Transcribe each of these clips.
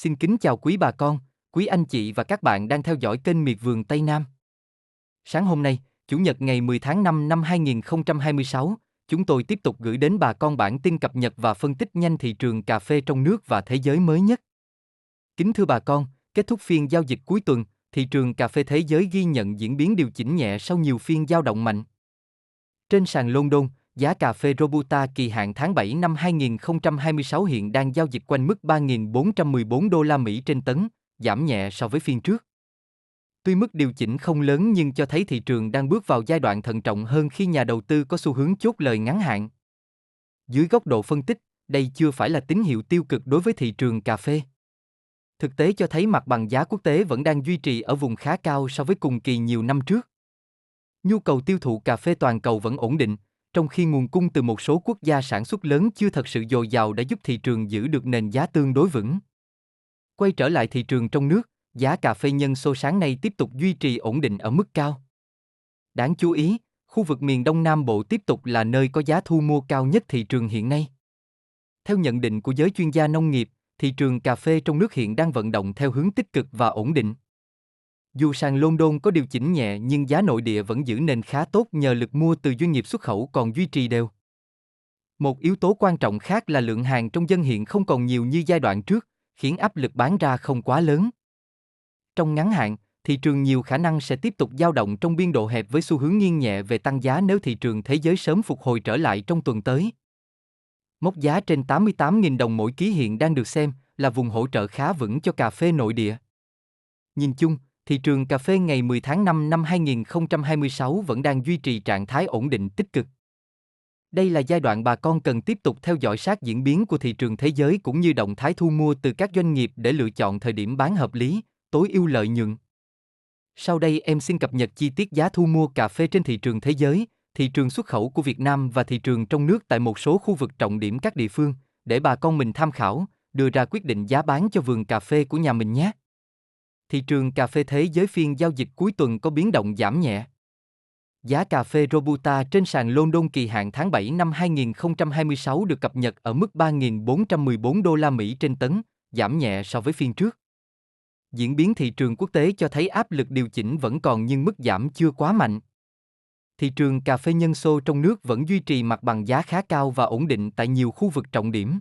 Xin kính chào quý bà con, quý anh chị và các bạn đang theo dõi kênh Miệt vườn Tây Nam. Sáng hôm nay, Chủ nhật ngày 10 tháng 5 năm 2026, chúng tôi tiếp tục gửi đến bà con bản tin cập nhật và phân tích nhanh thị trường cà phê trong nước và thế giới mới nhất. Kính thưa bà con, kết thúc phiên giao dịch cuối tuần, thị trường cà phê thế giới ghi nhận diễn biến điều chỉnh nhẹ sau nhiều phiên dao động mạnh. Trên sàn London, giá cà phê Robusta kỳ hạn tháng 7 năm 2026 hiện đang giao dịch quanh mức 3.414 đô la Mỹ trên tấn, giảm nhẹ so với phiên trước. Tuy mức điều chỉnh không lớn nhưng cho thấy thị trường đang bước vào giai đoạn thận trọng hơn khi nhà đầu tư có xu hướng chốt lời ngắn hạn. Dưới góc độ phân tích, đây chưa phải là tín hiệu tiêu cực đối với thị trường cà phê. Thực tế cho thấy mặt bằng giá quốc tế vẫn đang duy trì ở vùng khá cao so với cùng kỳ nhiều năm trước. Nhu cầu tiêu thụ cà phê toàn cầu vẫn ổn định, trong khi nguồn cung từ một số quốc gia sản xuất lớn chưa thật sự dồi dào đã giúp thị trường giữ được nền giá tương đối vững. Quay trở lại thị trường trong nước, giá cà phê nhân xô sáng nay tiếp tục duy trì ổn định ở mức cao. Đáng chú ý, khu vực miền Đông Nam Bộ tiếp tục là nơi có giá thu mua cao nhất thị trường hiện nay. Theo nhận định của giới chuyên gia nông nghiệp, thị trường cà phê trong nước hiện đang vận động theo hướng tích cực và ổn định. Dù sàn London có điều chỉnh nhẹ nhưng giá nội địa vẫn giữ nền khá tốt nhờ lực mua từ doanh nghiệp xuất khẩu còn duy trì đều. Một yếu tố quan trọng khác là lượng hàng trong dân hiện không còn nhiều như giai đoạn trước, khiến áp lực bán ra không quá lớn. Trong ngắn hạn, thị trường nhiều khả năng sẽ tiếp tục dao động trong biên độ hẹp với xu hướng nghiêng nhẹ về tăng giá nếu thị trường thế giới sớm phục hồi trở lại trong tuần tới. Mốc giá trên 88.000 đồng mỗi ký hiện đang được xem là vùng hỗ trợ khá vững cho cà phê nội địa. Nhìn chung, thị trường cà phê ngày 10 tháng 5 năm 2026 vẫn đang duy trì trạng thái ổn định tích cực. Đây là giai đoạn bà con cần tiếp tục theo dõi sát diễn biến của thị trường thế giới cũng như động thái thu mua từ các doanh nghiệp để lựa chọn thời điểm bán hợp lý, tối ưu lợi nhuận. Sau đây em xin cập nhật chi tiết giá thu mua cà phê trên thị trường thế giới, thị trường xuất khẩu của Việt Nam và thị trường trong nước tại một số khu vực trọng điểm các địa phương, để bà con mình tham khảo, đưa ra quyết định giá bán cho vườn cà phê của nhà mình nhé. Thị trường cà phê thế giới phiên giao dịch cuối tuần có biến động giảm nhẹ. Giá cà phê Robusta trên sàn London kỳ hạn tháng 7 năm 2026 được cập nhật ở mức 3.414 đô la Mỹ trên tấn, giảm nhẹ so với phiên trước. Diễn biến thị trường quốc tế cho thấy áp lực điều chỉnh vẫn còn nhưng mức giảm chưa quá mạnh. Thị trường cà phê nhân xô trong nước vẫn duy trì mặt bằng giá khá cao và ổn định tại nhiều khu vực trọng điểm.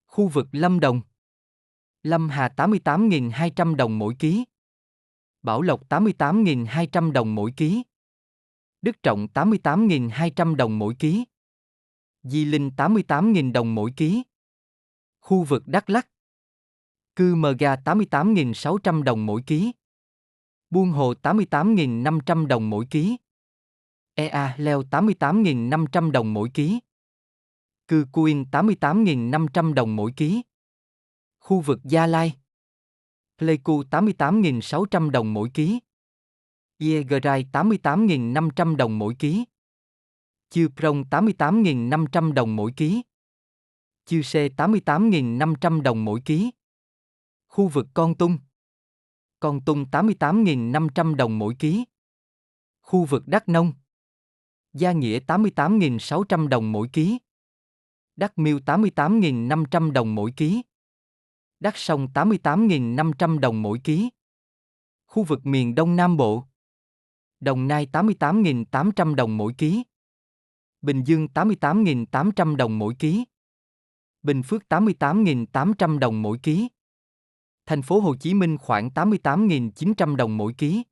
Khu vực Lâm Đồng, Lâm Hà 88.200 đồng mỗi ký, Bảo Lộc 88.200 đồng mỗi ký, Đức Trọng 88.200 đồng mỗi ký, Di Linh 88.000 đồng mỗi ký. Khu vực Đắk Lắk, Cư Mờ Ga 88.600 đồng mỗi ký, Buôn Hồ 88.500 đồng mỗi ký, Ea Leo 88.500 đồng mỗi ký, Cư Cuin 88.500 đồng mỗi ký. Khu vực Gia Lai, Pleiku 88.600 đồng mỗi ký, Iegrai 88.500 đồng mỗi ký, Chư Prong 88.500 đồng mỗi ký, Chư Sê 88.500 đồng mỗi ký. Khu vực Kon Tum, Kon Tum 88.500 đồng mỗi ký. Khu vực Đắk Nông, Gia Nghĩa 88.600 đồng mỗi ký, Đắk Miêu 88.500 đồng mỗi ký, Đắk Sông 88.500 đồng mỗi ký. Khu vực miền Đông Nam Bộ, Đồng Nai 88.800 đồng mỗi ký, Bình Dương 88.800 đồng mỗi ký, Bình Phước 88.800 đồng mỗi ký, Thành phố Hồ Chí Minh khoảng 88.900 đồng mỗi ký.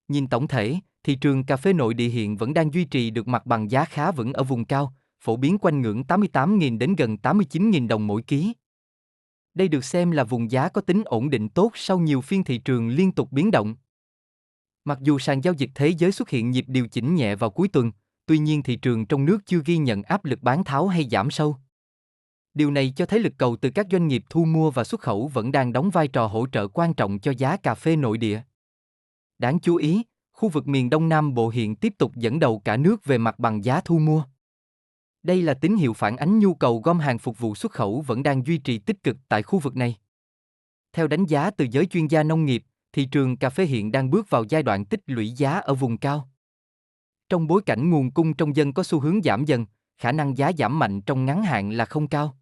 Nhìn tổng thể, thị trường cà phê nội địa hiện vẫn đang duy trì được mặt bằng giá khá vững ở vùng cao, phổ biến quanh ngưỡng 88.000 đến gần 89.000 đồng mỗi ký. Đây được xem là vùng giá có tính ổn định tốt sau nhiều phiên thị trường liên tục biến động. Mặc dù sàn giao dịch thế giới xuất hiện nhịp điều chỉnh nhẹ vào cuối tuần, tuy nhiên thị trường trong nước chưa ghi nhận áp lực bán tháo hay giảm sâu. Điều này cho thấy lực cầu từ các doanh nghiệp thu mua và xuất khẩu vẫn đang đóng vai trò hỗ trợ quan trọng cho giá cà phê nội địa. Đáng chú ý, khu vực miền Đông Nam Bộ hiện tiếp tục dẫn đầu cả nước về mặt bằng giá thu mua. Đây là tín hiệu phản ánh nhu cầu gom hàng phục vụ xuất khẩu vẫn đang duy trì tích cực tại khu vực này. Theo đánh giá từ giới chuyên gia nông nghiệp, thị trường cà phê hiện đang bước vào giai đoạn tích lũy giá ở vùng cao. Trong bối cảnh nguồn cung trong dân có xu hướng giảm dần, khả năng giá giảm mạnh trong ngắn hạn là không cao.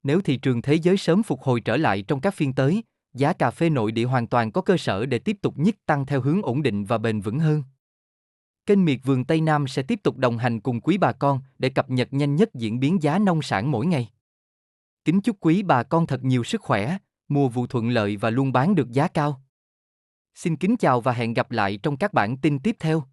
Nếu thị trường thế giới sớm phục hồi trở lại trong các phiên tới, giá cà phê nội địa hoàn toàn có cơ sở để tiếp tục nhích tăng theo hướng ổn định và bền vững hơn. Kênh Miệt vườn Tây Nam sẽ tiếp tục đồng hành cùng quý bà con để cập nhật nhanh nhất diễn biến giá nông sản mỗi ngày. Kính chúc quý bà con thật nhiều sức khỏe, mùa vụ thuận lợi và luôn bán được giá cao. Xin kính chào và hẹn gặp lại trong các bản tin tiếp theo.